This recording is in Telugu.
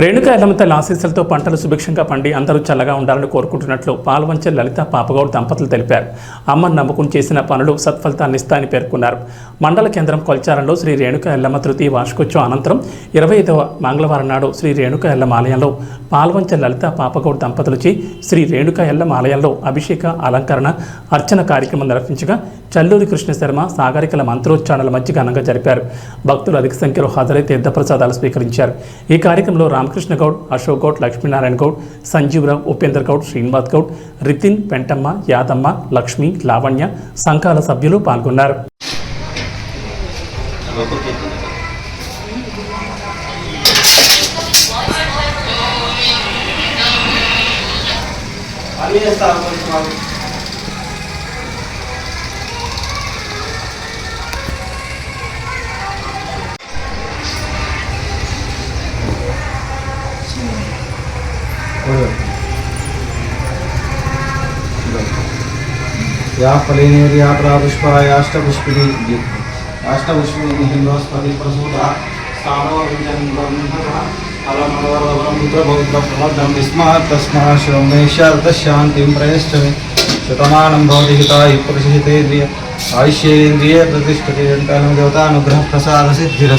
రేణుక ఎల్లమ్మ తల్లి ఆశీస్సులతో పంటలు సుభిక్షంగా పండి అందరూ చల్లగా ఉండాలని కోరుకుంటున్నట్లు పాల్వంచ లలిత పాపగౌడ్ దంపతులు తెలిపారు. అమ్మను నమ్ముకుని చేసిన పనులు సత్ఫలితాన్ని ఇస్తాయని పేర్కొన్నారు. మండల కేంద్రం కొల్చారంలో శ్రీ రేణుక ఎల్లమ్మ తృతీయ వార్షికోత్సవం అనంతరం 25వ మంగళవారం నాడు శ్రీ రేణుక ఎల్లమ్మ ఆలయంలో పాల్వంచ లలిత పాపగౌడ్ దంపతులచే శ్రీ రేణుక ఎల్లమ్మ ఆలయంలో అభిషేక అలంకరణ అర్చన కార్యక్రమం నిర్వహించగా చల్లూరి కృష్ణ శర్మ సాగరికల మంత్రోచ్చారణల మధ్య ఘనంగా జరిపారు. భక్తులు అధిక సంఖ్యలో హాజరై తీర్థప్రసాదాలు స్వీకరించారు. ఈ కార్యక్రమంలో రామకృష్ణ గౌడ్, అశోక్ గౌడ్, లక్ష్మీనారాయణ గౌడ్, సంజీవరావు, ఉపేంద్ర గౌడ్, శ్రీనివాస్ గౌడ్, రితిన్, పెంటమ్మ, యాదమ్మ, లక్ష్మి, లావణ్య సంఘాల సభ్యులు పాల్గొన్నారు. या फलेनेर्या प्रापुष्पायाष्टपुष्पिनी अष्टपुष्पिनी हिंदोस्पति प्रसूता स्थानोर्विजन्पुत्रपौत्रप्रमदं विस्मात् तस्मात् श्रोमेशार्थशान्तिं प्रयश्चमे शतमानं भवति हिताय पुरुषहितेन्द्रिय आयुष्येन्द्रिय प्रतिष्ठते देवतानुग्रह प्रसाद सिद्धिरस्तु।